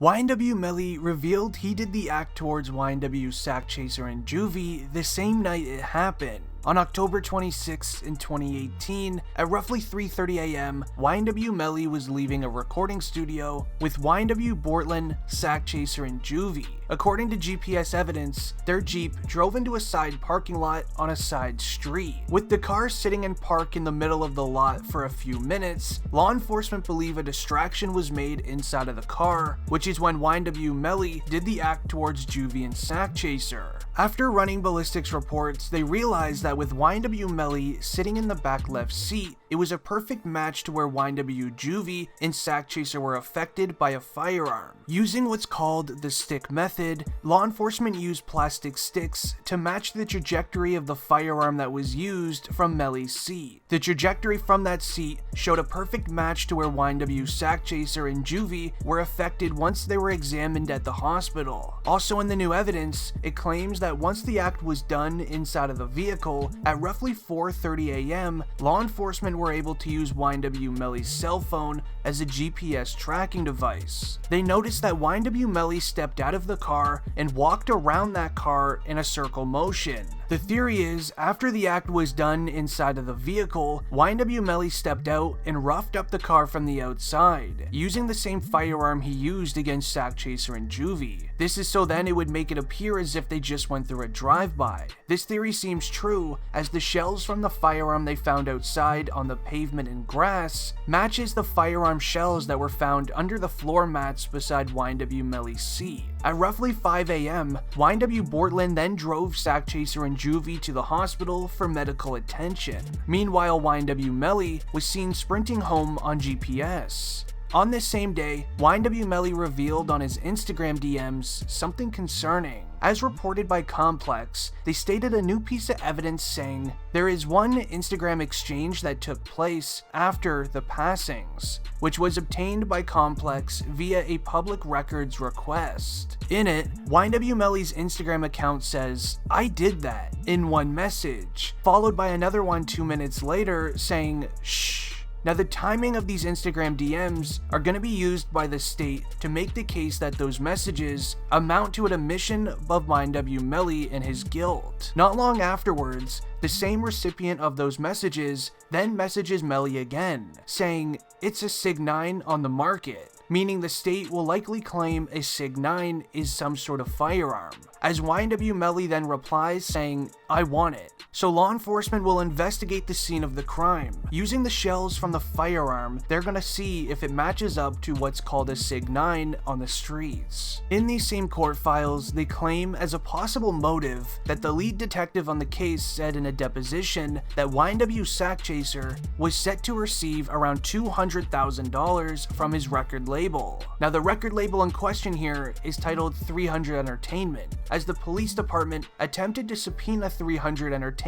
YNW Melly revealed he did the act towards YNW Sakchaser Ynw Juvy the same night it happened. On October 26 in 2018, at roughly 3:30 a.m., YNW Melly was leaving a recording studio with YNW Bortlen, Sakchaser Ynw Juvy. According to GPS evidence, their Jeep drove into a side parking lot on a side street. With the car sitting in park in the middle of the lot for a few minutes, law enforcement believe a distraction was made inside of the car, which is when YNW Melly did the act towards Juvy and Sakchaser. After running ballistics reports, they realized that with YNW Melly sitting in the back left seat, it was a perfect match to where YNW Juvy and Sakchaser were affected by a firearm. Using what's called the stick method, law enforcement used plastic sticks to match the trajectory of the firearm that was used from Melly's seat. The trajectory from that seat showed a perfect match to where YNW Sakchaser and Juvy were affected once they were examined at the hospital. Also in the new evidence, it claims that once the act was done inside of the vehicle, at roughly 4:30 a.m., law enforcement were able to use YNW Melly's cell phone as a GPS tracking device. They noticed that YNW Melly stepped out of the car and walked around that car in a circle motion. The theory is, after the act was done inside of the vehicle, YNW Melly stepped out and roughed up the car from the outside, using the same firearm he used against Sakchaser and Juvy. This is so then it would make it appear as if they just went through a drive-by. This theory seems true, as the shells from the firearm they found outside on the pavement and grass matches the firearm shells that were found under the floor mats beside YNW Melly's seat. At roughly 5 a.m., YNW Bortlen then drove Sakchaser and Juvy to the hospital for medical attention. Meanwhile, YNW Melly was seen sprinting home on GPS. On this same day, YNW Melly revealed on his Instagram DMs something concerning. As reported by Complex, they stated a new piece of evidence saying, there is one Instagram exchange that took place after the passings, which was obtained by Complex via a public records request. In it, YNW Melly's Instagram account says, "I did that," in one message, followed by another one 2 minutes later saying, "Shh." Now the timing of these Instagram DMs are going to be used by the state to make the case that those messages amount to an admission of YNW Melly and his guilt. Not long afterwards, the same recipient of those messages then messages Melly again, saying, "It's a Sig 9 on the market," meaning the state will likely claim a Sig 9 is some sort of firearm, as YNW Melly then replies saying, "I want it." So law enforcement will investigate the scene of the crime. Using the shells from the firearm, they're gonna see if it matches up to what's called a Sig 9 on the streets. In these same court files, they claim as a possible motive that the lead detective on the case said in a deposition that YNW Sakchaser was set to receive around $200,000 from his record label. Now the record label in question here is titled 300 Entertainment, as the police department attempted to subpoena 300 Entertainment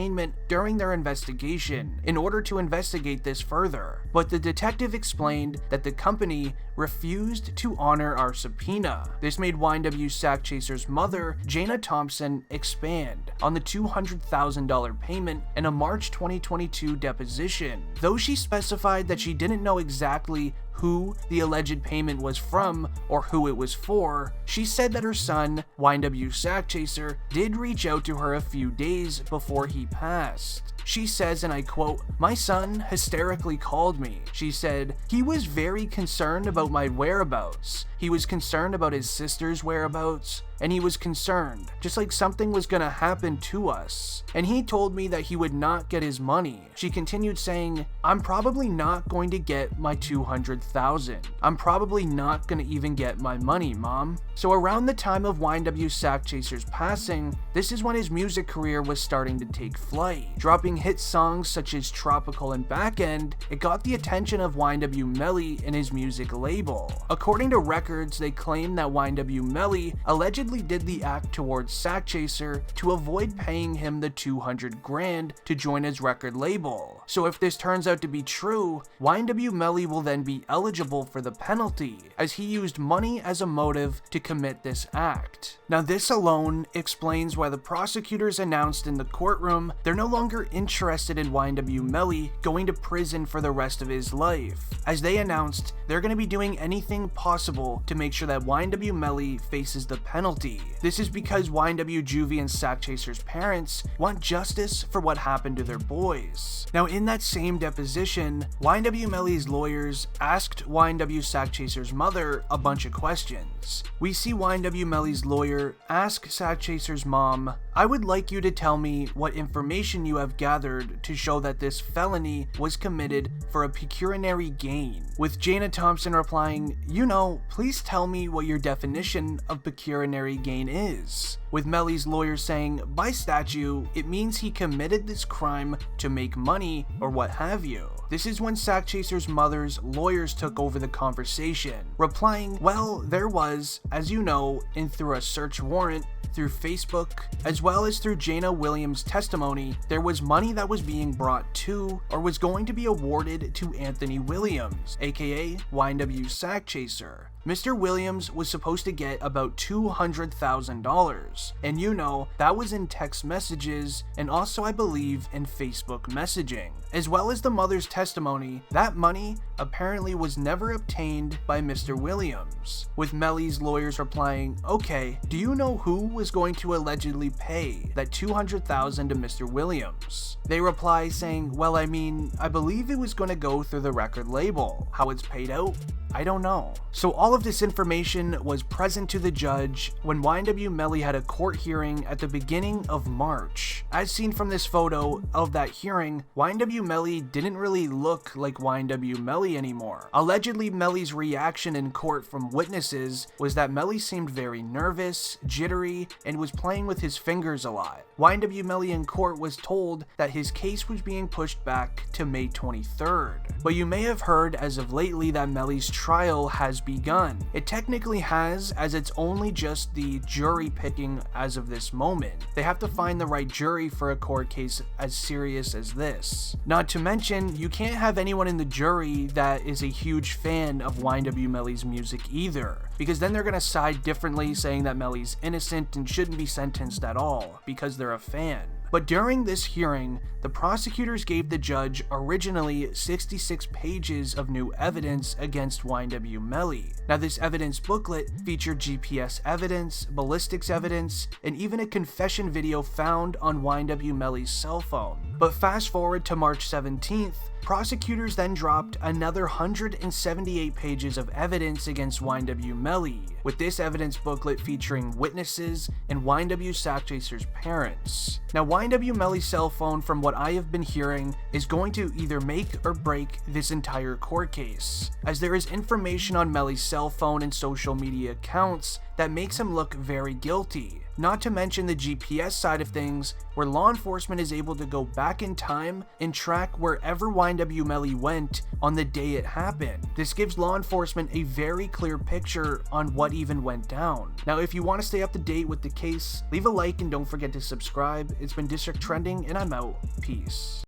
during their investigation in order to investigate this further, but the detective explained that the company refused to honor our subpoena. This made YNW Sakchaser's mother, Jana Thompson, expand on the $200,000 payment in a March 2022 deposition. Though she specified that she didn't know exactly who the alleged payment was from or who it was for, she said that her son, YNW Sakchaser, did reach out to her a few days before he passed. She says, and I quote, "My son hysterically called me. She said, he was very concerned about my whereabouts. He was concerned about his sister's whereabouts, and he was concerned, just like something was gonna happen to us. And he told me that he would not get his money." She continued saying, "I'm probably not going to get my $200,000. I'm probably not gonna even get my money, Mom." So around the time of YNW Sakchaser's passing, this is when his music career was starting to take flight. Dropping hit songs such as Tropical and Back End, it got the attention of YNW Melly and his music label. According to records, they claim that YNW Melly allegedly did the act towards Sakchaser to avoid paying him the $200,000 to join his record label. So if this turns out to be true, YNW Melly will then be eligible for the penalty, as he used money as a motive to commit this act. Now this alone explains why the prosecutors announced in the courtroom they're no longer interested in YNW Melly going to prison for the rest of his life, as they announced they're going to be doing anything possible to make sure that YNW Melly faces the penalty. This is because YNW Juvy and Sakchaser's parents want justice for what happened to their boys. Now in that same deposition, YNW Melly's lawyers asked YNW Sakchaser's mother a bunch of questions. We see YNW Melly's lawyer ask Sakchaser's mom, "I would like you to tell me what information you have gathered to show that this felony was committed for a pecuniary gain," with Jana Thompson replying, "You know, please tell me what your definition of pecuniary gain is," with Melly's lawyer saying, "By statute, it means he committed this crime to make money or what have you." This is when Sakchaser's mother's lawyers took over the conversation, replying, "Well, there was, as you know, and through a search warrant, through Facebook, as well as through Jana Williams' testimony, there was money that was being brought to, or was going to be awarded to Anthony Williams, aka YNW Sakchaser. Mr. Williams was supposed to get about $200,000, and you know, that was in text messages and also I believe in Facebook messaging. As well as the mother's testimony, that money apparently was never obtained by Mr. Williams, with Melly's lawyers replying, "Okay, do you know who was going to allegedly pay that $200,000 to Mr. Williams?" They reply saying, "Well, I mean, I believe it was going to go through the record label. How it's paid out? I don't know." So all of this information was present to the judge when YNW Melly had a court hearing at the beginning of March. As seen from this photo of that hearing, YNW Melly didn't really look like YNW Melly anymore. Allegedly, Melly's reaction in court from witnesses was that Melly seemed very nervous, jittery, and was playing with his fingers a lot. YNW Melly in court was told that his case was being pushed back to May 23rd. But you may have heard as of lately that Melly's trial has begun. It technically has, as it's only just the jury picking as of this moment. They have to find the right jury for a court case as serious as this. Not to mention, you can't have anyone in the jury that is a huge fan of YNW Melly's music either, because then they're gonna side differently, saying that Melly's innocent and shouldn't be sentenced at all because they're a fan. But during this hearing, the prosecutors gave the judge originally 66 pages of new evidence against YNW Melly. Now this evidence booklet featured GPS evidence, ballistics evidence, and even a confession video found on YNW Melly's cell phone. But fast forward to March 17th, prosecutors then dropped another 178 pages of evidence against YNW Melly, with this evidence booklet featuring witnesses and YNW Sakchaser's parents. Now YNW Melly's cell phone, from what I have been hearing, is going to either make or break this entire court case, as there is information on Melly's cell phone and social media accounts that makes him look very guilty. Not to mention the GPS side of things, where law enforcement is able to go back in time and track wherever YNW Melly went on the day it happened. This gives law enforcement a very clear picture on what even went down. Now, if you want to stay up to date with the case, leave a like and don't forget to subscribe. It's been District Trending, and I'm out. Peace.